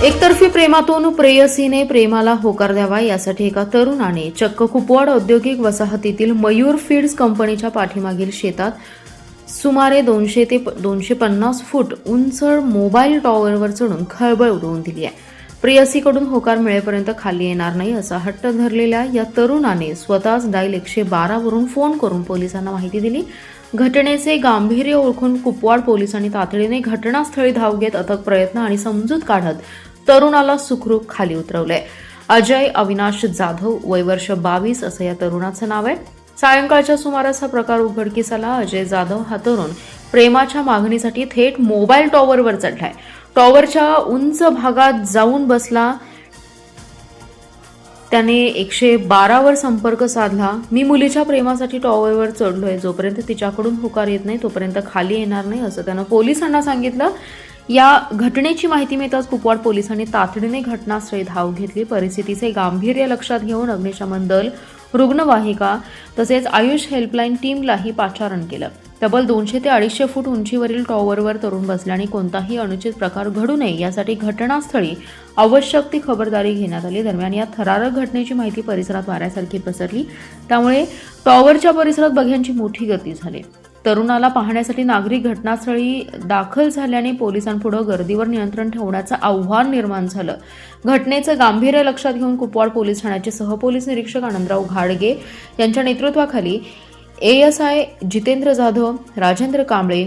एकतर्फी प्रेमातून प्रेयसीने प्रेमाला होकार द्यावा यासाठी एका तरुणाने चक्क कुपवाड औद्योगिक वसाहतीतील मयूर फीड्स कंपनीच्या पाठीमागील शेतात सुमारे 200 ते 250 फूट उंच मोबाईल टॉवरवर चढून खळबळ उडवून दिली आहे. प्रेयसीकडून होकार मिळेपर्यंत खाली येणार नाही असा हट्ट धरलेल्या या तरुणाने स्वतःच डायल 112 वरून फोन करून पोलिसांना माहिती दिली. घटनेचे गांभीर्य ओळखून कुपवाड पोलिसांनी तातडीने घटनास्थळी धाव घेत अथक प्रयत्न आणि समजूत काढत तरुणाला सुखरूप खाली उतरवले. अजय अविनाश जाधव, वय वर्ष 22 असं या तरुणाचं नाव आहे. सायंकाळच्या सुमारास हा प्रकार उघडकीस आला. अजय जाधव हा तरुण प्रेमाच्या मागणीसाठी थेट मोबाईल टॉवरवर चढलाय. टॉवरच्या उंच भागात जाऊन बसला. त्याने 112 वर संपर्क साधला. मी मुलीच्या प्रेमासाठी टॉवरवर चढलोय, जोपर्यंत तिच्याकडून होकार येत नाही तोपर्यंत खाली येणार नाही असं त्यानं पोलिसांना सांगितलं. या घटनेची माहिती मिळताच कुपवाड पोलिसांनी तातडीने घटनास्थळी धाव घेतली. परिस्थितीचे गांभीर्य लक्षात घेऊन अग्निशमन दल, रुग्णवाहिका तसेच आयुष हेल्पलाईन टीमलाही पाचारण केलं. तब्बल 200 ते 250 फूट उंचीवरील टॉवरवर तरुण बसल्याने कोणताही अनुचित प्रकार घडू नये यासाठी घटनास्थळी आवश्यक ती खबरदारी घेण्यात आली. दरम्यान या थरारक घटनेची माहिती परिसरात वाऱ्यासारखी पसरली. त्यामुळे टॉवरच्या परिसरात बघ्यांची मोठी गर्दी झाली. तरुणाला पाहण्यासाठी नागरिक घटनास्थळी दाखल झाल्याने पोलिसांपुढे गर्दीवर नियंत्रण ठेवण्याचं आव्हान निर्माण झालं. घटनेचं गांभीर्य लक्षात घेऊन कुपवाड पोलीस ठाण्याचे सहपोलीस निरीक्षक आनंदराव घाडगे यांच्या नेतृत्वाखाली ASI जितेंद्र जाधव, राजेंद्र कांबळे,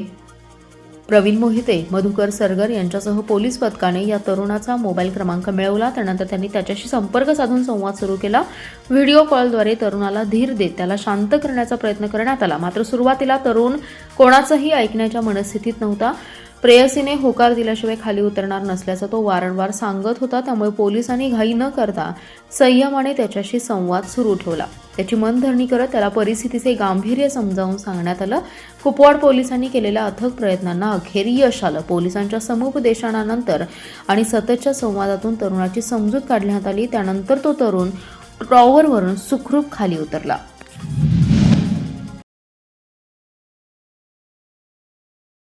प्रवीण मोहिते, मधुकर सरगर यांच्यासह पोलीस पथकाने या तरुणाचा मोबाईल क्रमांक मिळवला. त्यानंतर त्यांनी त्याच्याशी संपर्क साधून संवाद सुरू केला. व्हिडिओ कॉलद्वारे तरुणाला धीर देत त्याला शांत करण्याचा प्रयत्न करण्यात आला. मात्र सुरुवातीला तरुण कोणाचंही ऐकण्याच्या मनस्थितीत नव्हता. प्रेयसीने होकार दिल्याशिवाय खाली उतरणार नसल्याचं तो वारंवार सांगत होता. त्यामुळे पोलिसांनी घाई न करता संयमाने त्याच्याशी संवाद सुरू ठेवला. त्याची मनधरणी करत त्याला परिस्थितीचे गांभीर्य समजावून सांगण्यात आलं. कुपवाड पोलिसांनी केलेल्या अथक प्रयत्नांना अखेर यश आलं. पोलिसांच्या समुपदेशनानंतर आणि सततच्या संवादातून तरुणाची समजूत काढण्यात आली. त्यानंतर तो तरुण टॉवरवरून सुखरूप खाली उतरला.